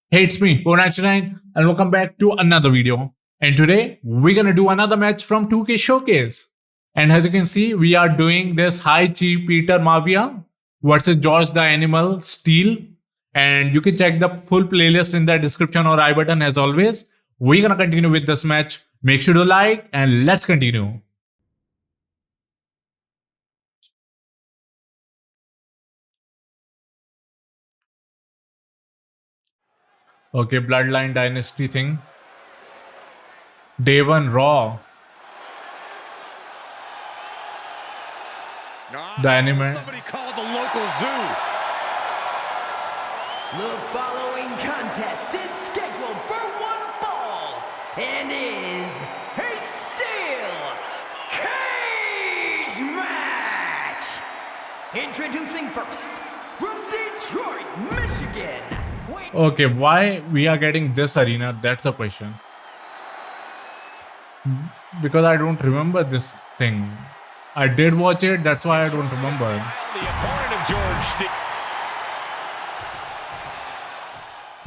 Hey, it's me, 499, and welcome back to another video. And today, we're gonna do another match from 2K Showcase. And as you can see, we are doing this high cheap Peter Maivia versus George the Animal Steele. And you can check the full playlist in the description or I button as always. We're gonna continue with this match. Make sure to like and let's continue. Okay, Bloodline Dynasty thing. Day 1 Raw. The anime. Somebody called the local zoo. The following contest is scheduled for one fall and is a steel cage match. Introducing first, from Detroit, Michigan. Okay, why we are getting this arena? That's the question. Because I don't remember this thing. I did watch it, that's why I don't remember. The opponent of George Steele.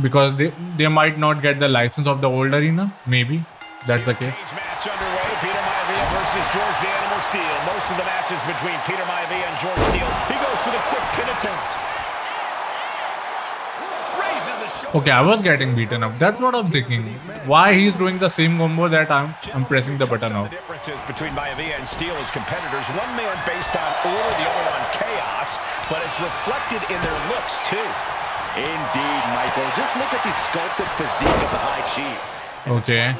Because they might not get the license of the old arena. Maybe that's the case. Match underway. Peter Maivia versus George the Animal Steele. Most of the matches between Peter Maivia and George Steele. He goes for the quick pin attempt. Okay, I was getting beaten up. That's what I'm thinking. Why he's doing the same combo that I'm pressing the button of. The differences between Maivia and Steele as competitors. One man based on order, the other on chaos, but it's reflected in their looks too. Indeed, Michael. Just look at the sculpted physique of the High Chief. Okay.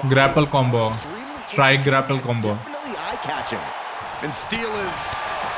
Grapple combo. Strike grapple combo. Definitely eye-catching. And Steele is,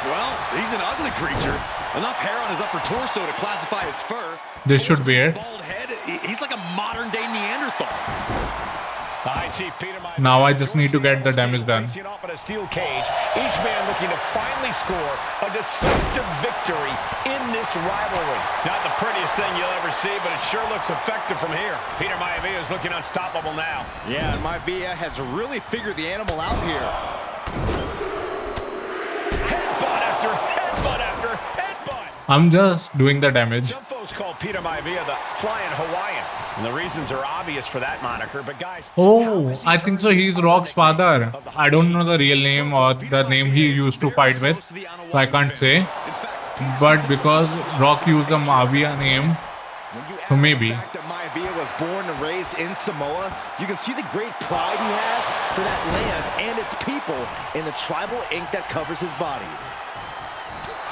well, he's an ugly creature. Enough hair on his upper torso to classify as fur. This should be it. Bald head, he's like a modern-day Neanderthal. The High Chief Peter Maivia. Now I just need to get the damage done. Off in a steel cage, each man looking to finally score a decisive victory in this rivalry. Not the prettiest thing you'll ever see, but it sure looks effective from here. Peter Maivia is looking unstoppable now. Yeah, and Maivia has really figured the animal out here. Headbutt after headbutt after headbutt. I'm just doing the damage. Some folks call Peter Maivia the Flying Hawaiian. And the reasons are obvious for that moniker, but guys... Oh, I think so he's Rock's father. I don't know the real name or the name he used to fight with, so I can't say. But because Rock used the Maivia name, so maybe. The fact that Maivia was born and raised in Samoa, you can see the great pride he has for that land and its people in the tribal ink that covers his body.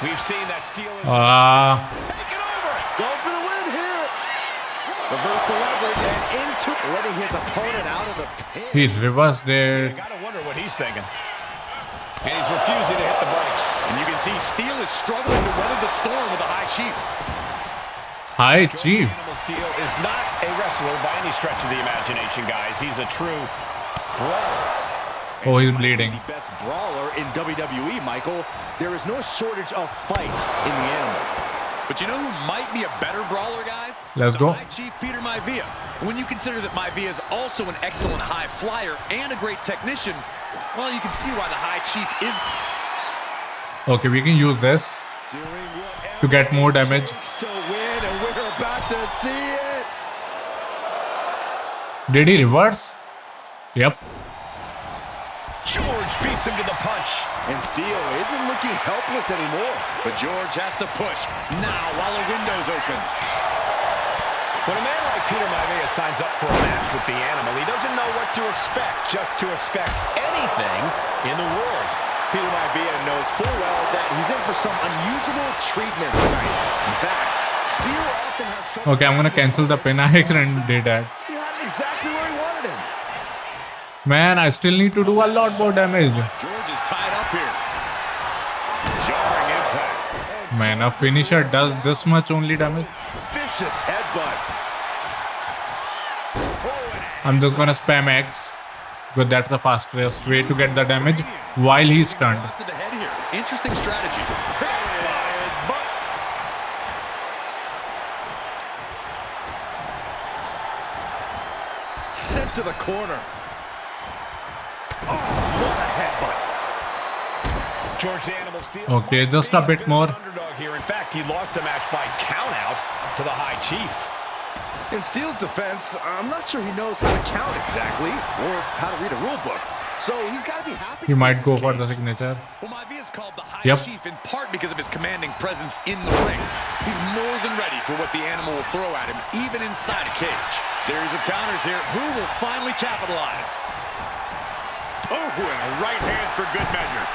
We've seen that Steele is taking over. Going for the win here. Reverse the leverage and into letting his opponent out of the pin. He reversed it. You gotta wonder what he's thinking. And he's refusing to hit the brakes. And you can see Steele is struggling to weather the storm with the High Chief. High Chief. Animal Steele is not a wrestler by any stretch of the imagination, guys. He's a true brawler. Oh, he's bleeding. The best brawler in WWE, Michael. There is no shortage of fight in the animal. But you know who might be a better brawler, guys? Let's go. High Chief Peter Maivia. And when you consider that Maivia is also an excellent high flyer and a great technician, well, you can see why the High Chief is... Okay, we can use this to get more damage. To win, and we're about to see it. Did he reverse? Yep. George beats him to the punch. And Steele isn't looking helpless anymore. But George has to push now while the window's open. When a man like Peter Maivia signs up for a match with the animal, he doesn't know what to expect, just to expect anything in the world. Peter Maivia knows full well that he's in for some unusual treatment tonight. In fact, Steele often has trouble. Okay, I'm gonna cancel the pin. I accidentally did that. He had it exactly where he wanted him. Man, I still need to do a lot more damage. George is tied up here. Jarring impact. Man, a finisher does this much only damage. Vicious headbutt. I'm just gonna spam X. Because that's the fastest way to get the damage while he's stunned. To the head here. Interesting strategy. Sent to the corner. Oh, what a headbutt. George the Animal Steele. Okay, just a bit more. Underdog here. In fact, he lost the match by countout to the High Chief. In Steele's defense, I'm not sure he knows how to count exactly or how to read a rule book. So he's got to be happy. He might go for the signature. Well, Maivia is called the High Yep. Chief in part because of his commanding presence in the ring. He's more than ready for what the animal will throw at him, even inside a cage. Series of counters here. Who will finally capitalize? Oh, and a right hand for good measure.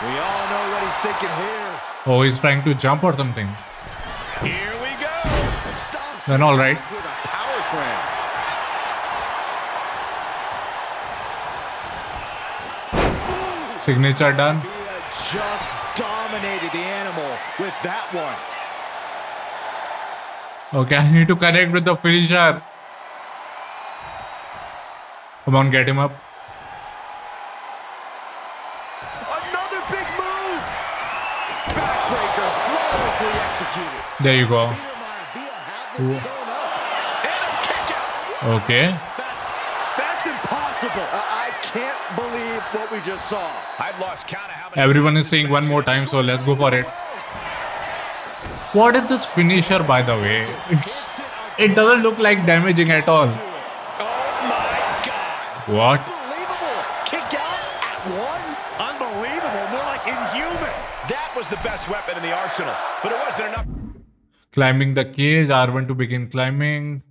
We all know what he's thinking here. Oh, he's trying to jump or something. Here we go. Stops Then all right. with a power slam. Signature done. Maivia just dominated the animal with that one. Okay, I need to connect with the finisher. Come on, get him up. Another big move. Backbreaker flawlessly executed. There you go. Peter Maivia had this sewn up. And a kick out. Okay. That's impossible. I can't believe what we just saw. I've lost count of how many. Everyone is saying one more time, so let's go for it. What is this finisher, by the way? It doesn't look like damaging at all. Oh my God. What? Unbelievable. Kick out at one. Unbelievable. More like inhuman. That was the best weapon in the arsenal, but it wasn't enough Climbing the cage. R1 to begin climbing.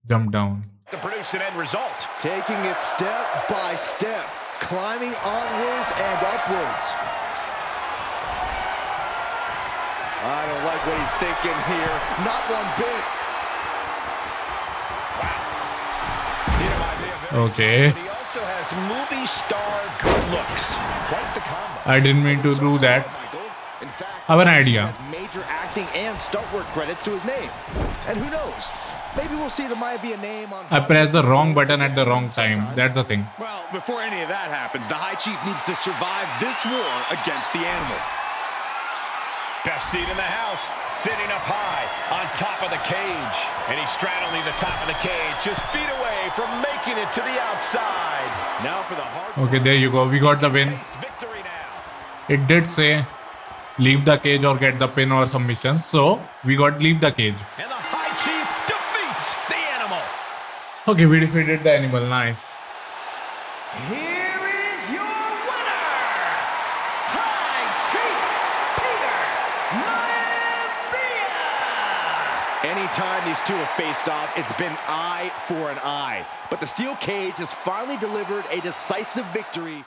Jump down. to produce an end result. Taking it step by step. Climbing onwards and upwards. I don't like what he's thinking here. Not one bit. Peter Maivia, very Okay. but he also has movie star good looks. Quite the combo. I didn't mean to do that. Michael. In fact, I have an he idea. has major acting and stunt work credits to his name. And who knows? Maybe we'll see the Maivia name on. I pressed the wrong button at the wrong time. That's the thing. Well, before any of that happens, the High Chief needs to survive this war against the animal. Best seat in the house, sitting up high on top of the cage. And he's straddling the top of the cage, just feet away from making it to the outside. Now for the hard Okay, there you go. We got the win. victory now. It did say leave the cage or get the pin or submission. So we got leave the cage. And the High Chief defeats the animal. Okay, we defeated the animal. Nice. Here is your winner, High Chief Peter Maivia! Anytime these two have faced off, it's been eye for an eye. But the steel cage has finally delivered a decisive victory.